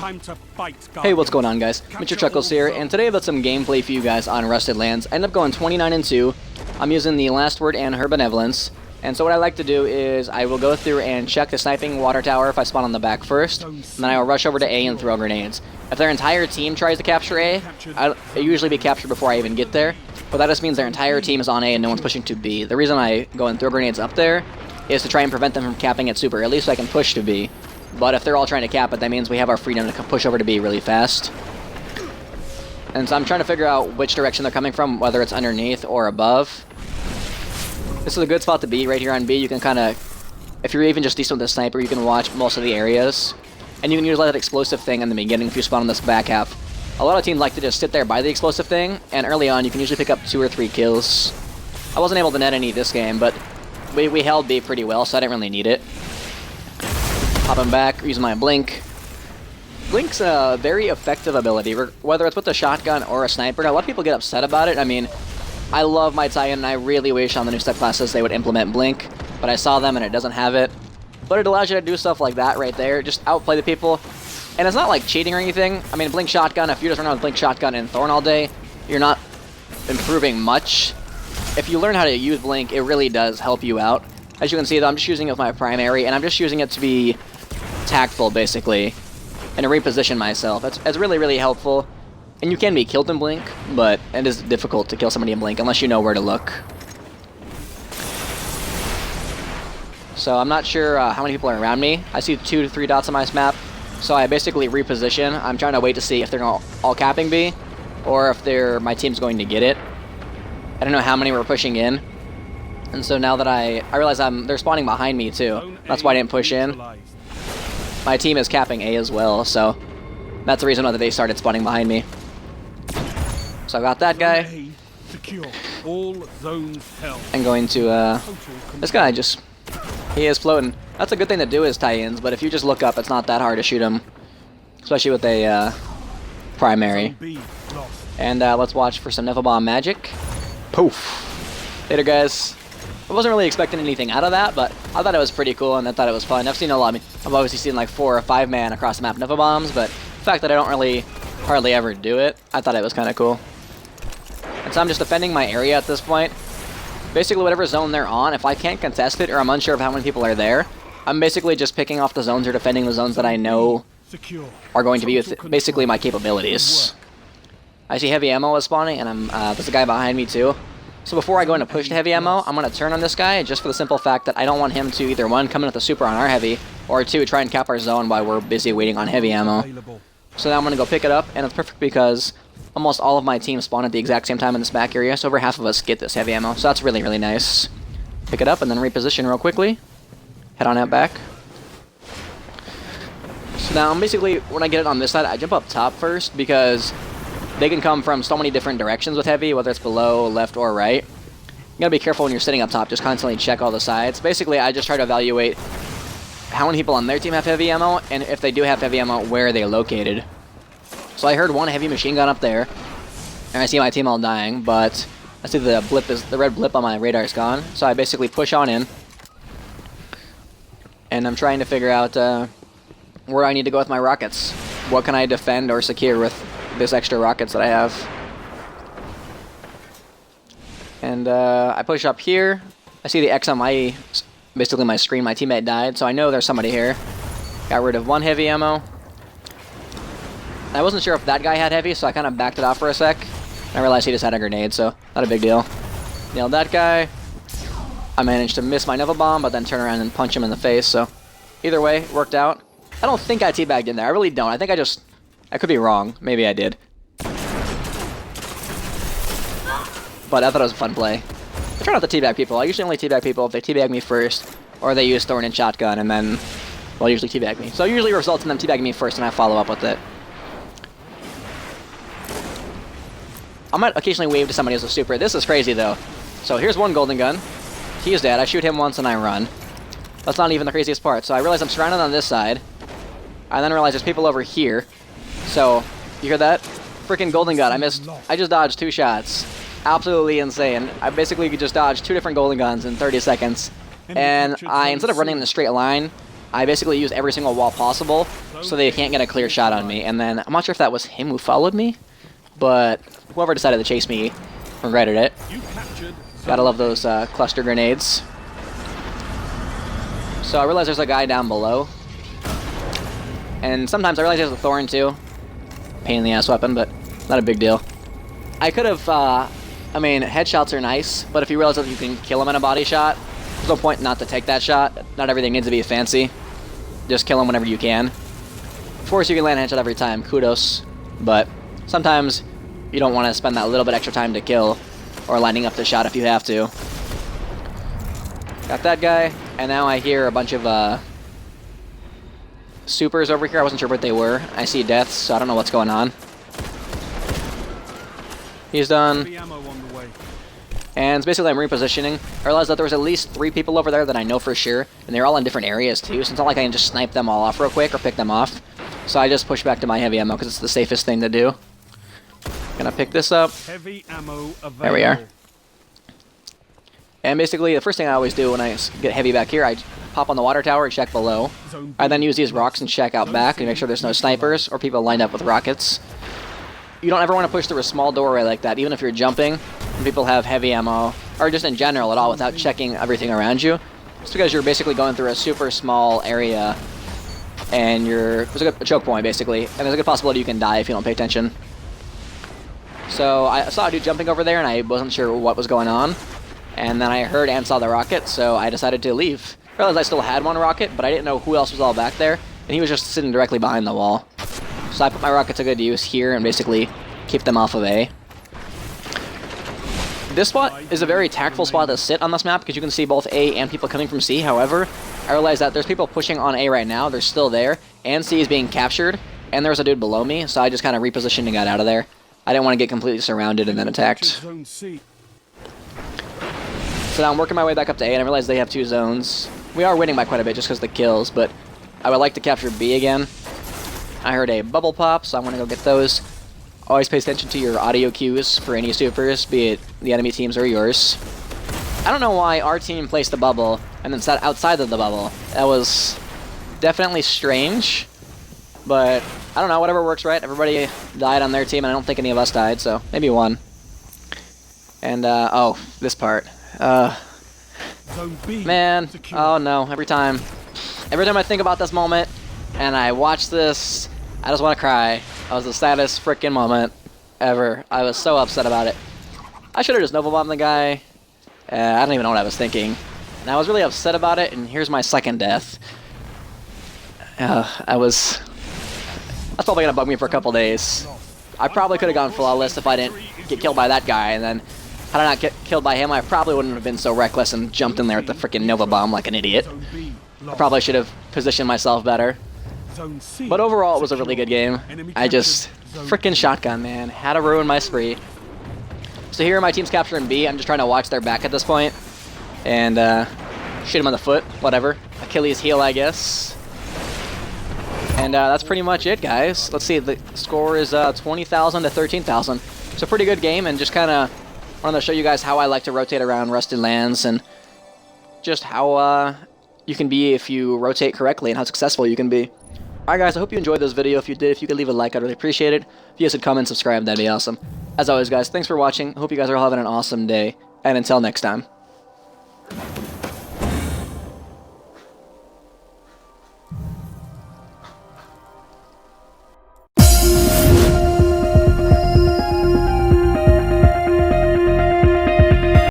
Time to fight, Hey, what's going on, guys? Mr. Chuckles here, and today I've got some gameplay for you guys on Rusted Lands. I ended up going 29-2. I'm using the Last Word and Her Benevolence. And so what I like to do is I will go through and check the sniping water tower if I spawn on the back first, and then I will rush over to A and throw grenades. If their entire team tries to capture A, it'll usually be captured before I even get there, but that just means their entire team is on A and no one's pushing to B. The reason I go and throw grenades up there is to try and prevent them from capping it super early so I can push to B. But if they're all trying to cap it, that means we have our freedom to push over to B really fast. And so I'm trying to figure out which direction they're coming from, whether it's underneath or above. This is a good spot to be, right here on B. You can kind of, if you're even just decent with the sniper, you can watch most of the areas. And you can use that explosive thing in the beginning if you spawn on this back half. A lot of teams like to just sit there by the explosive thing, and early on you can usually pick up 2 or 3 kills. I wasn't able to net any this game, but we held B pretty well, so I didn't really need it. Popping back, using my Blink. Blink's a very effective ability, whether it's with a shotgun or a sniper. A lot of people get upset about it. I mean, I love my tie-in, and I really wish on the new step classes they would implement Blink, but I saw them and it doesn't have it. But it allows you to do stuff like that right there, just outplay the people. And it's not like cheating or anything. I mean, Blink Shotgun, if you just run around with Blink Shotgun and Thorn all day, you're not improving much. If you learn how to use Blink, it really does help you out. As you can see, though, I'm just using it with my primary, and I'm just using it to be tactful, basically, and to reposition myself. It's really, really helpful. And you can be killed in Blink, but it is difficult to kill somebody in Blink unless you know where to look. So I'm not sure how many people are around me. I see 2 to 3 dots on my map, so I basically reposition. I'm trying to wait to see if they're all capping B, or if my team's going to get it. I don't know how many we're pushing in. And so now that I realize they're spawning behind me too. That's why I didn't push in. My team is capping A as well, so that's the reason why they started spawning behind me. So I got that guy. I'm going to, this guy he is floating. That's a good thing to do is tie-ins, but if you just look up, it's not that hard to shoot him. Especially with a primary. And let's watch for some Neva Bomb magic. Poof. Later, guys. I wasn't really expecting anything out of that, but I thought it was pretty cool and I thought it was fun. I've seen a lot. I've obviously seen like 4 or 5 man across the map Neva Bombs, but the fact that I don't really hardly ever do it, I thought it was kind of cool. And so I'm just defending my area at this point. Basically, whatever zone they're on, if I can't contest it or I'm unsure of how many people are there, I'm basically just picking off the zones or defending the zones that I know are going to be with basically my capabilities. I see heavy ammo is spawning, and there's a guy behind me too. So before I go into push to heavy ammo, I'm going to turn on this guy just for the simple fact that I don't want him to either 1, come in with the super on our heavy, or 2, try and cap our zone while we're busy waiting on heavy ammo. So now I'm going to go pick it up, and it's perfect because almost all of my team spawn at the exact same time in this back area, so over half of us get this heavy ammo. So that's really, really nice. Pick it up and then reposition real quickly. Head on out back. So now basically, when I get it on this side, I jump up top first because they can come from so many different directions with heavy, whether it's below, left, or right. You gotta be careful when you're sitting up top, just constantly check all the sides. Basically, I just try to evaluate how many people on their team have heavy ammo, and if they do have heavy ammo, where are they located. So I heard 1 heavy machine gun up there, and I see my team all dying, but I see the red blip on my radar is gone, so I basically push on in. And I'm trying to figure out where I need to go with my rockets. What can I defend or secure with this extra rockets that I have? And I push up here. I see the X on basically my screen. My teammate died, so I know there's somebody here. Got rid of 1 heavy ammo. I wasn't sure if that guy had heavy, so I kind of backed it off for a sec. I realized he just had a grenade, so not a big deal. Nailed that guy. I managed to miss my Neva Bomb, but then turn around and punch him in the face, so either way, it worked out. I don't think I teabagged in there. I really don't. I think I could be wrong. Maybe I did. But I thought it was a fun play. I try not to teabag people. I usually only teabag people if they teabag me first, or they use Thorn and Shotgun, and then they'll usually teabag me. So it usually results in them teabagging me first, and I follow up with it. I might occasionally wave to somebody as a super. This is crazy, though. So here's 1 golden gun. He's dead. I shoot him once and I run. That's not even the craziest part. So I realize I'm surrounded on this side. I then realize there's people over here. So, you hear that? Freaking golden gun. I just dodged 2 shots. Absolutely insane. I basically just dodged 2 different golden guns in 30 seconds. And instead of running in a straight line, I basically used every single wall possible so they can't get a clear shot on me. And then, I'm not sure if that was him who followed me, but whoever decided to chase me regretted it. Gotta love those cluster grenades. So I realize there's a guy down below. And sometimes I realize there's a thorn too. Pain in the ass weapon, but not a big deal. I could have, I mean, headshots are nice, but if you realize that you can kill him in a body shot, there's no point not to take that shot. Not everything needs to be fancy. Just kill him whenever you can. Of course, you can land a headshot every time. Kudos. But sometimes you don't want to spend that little bit extra time to kill or lining up the shot if you have to. Got that guy, and now I hear a bunch of supers over here. I wasn't sure what they were. I see deaths, so I don't know what's going on. He's done. And basically I'm repositioning. I realized that there was at least 3 people over there that I know for sure, and they're all in different areas too, so it's not like I can just snipe them all off real quick or pick them off. So I just push back to my heavy ammo because it's the safest thing to do. Gonna pick this up. Heavy ammo available. There we are. And basically the first thing I always do when I get heavy back here, I pop on the water tower and check below. I then use these rocks and check out back and make sure there's no snipers or people lined up with rockets. You don't ever want to push through a small doorway like that, even if you're jumping and people have heavy ammo, or just in general at all, without checking everything around you. It's because you're basically going through a super small area, and there's a choke point basically, and there's a good possibility you can die if you don't pay attention. So I saw a dude jumping over there, and I wasn't sure what was going on, and then I heard and saw the rocket, so I decided to leave. I realized I still had one rocket, but I didn't know who else was all back there, and he was just sitting directly behind the wall. So I put my rocket to good use here and basically keep them off of A. This spot is a very tactful spot to sit on this map because you can see both A and people coming from C. However, I realize that there's people pushing on A right now. They're still there, and C is being captured, and there's a dude below me, so I just kind of repositioned and got out of there. I didn't want to get completely surrounded and then attacked. So now I'm working my way back up to A, and I realize they have 2 zones. We are winning by quite a bit just because of the kills, but I would like to capture B again. I heard a bubble pop, so I'm going to go get those. Always pay attention to your audio cues for any supers, be it the enemy teams or yours. I don't know why our team placed the bubble and then sat outside of the bubble. That was definitely strange, but I don't know, whatever works, right? Everybody died on their team, and I don't think any of us died, so maybe one. And, oh, this part. Man, oh no, every time I think about this moment, and I watch this, I just want to cry. That was the saddest freaking moment ever. I was so upset about it. I should have just Nova Bombed the guy. I don't even know what I was thinking. And I was really upset about it, and here's my second death. That's probably going to bug me for a couple days. I probably could have gone flawless if I didn't get killed by that guy, and then had I not get killed by him, I probably wouldn't have been so reckless and jumped in there with the freaking Nova Bomb like an idiot. I probably should have positioned myself better. But overall, it was a really good game. I just freaking shotgun, man. Had to ruin my spree. So here my team's capturing B. I'm just trying to watch their back at this point. And shoot him on the foot. Whatever. Achilles heel, I guess. And that's pretty much it, guys. Let's see. The score is 20,000 to 13,000. It's a pretty good game, and just kind of wanted to show you guys how I like to rotate around Rusted Lands and just how you can be if you rotate correctly and how successful you can be. Alright guys, I hope you enjoyed this video. If you did, if you could leave a like, I'd really appreciate it. If you guys could comment and subscribe, that'd be awesome. As always guys, thanks for watching. I hope you guys are all having an awesome day. And until next time.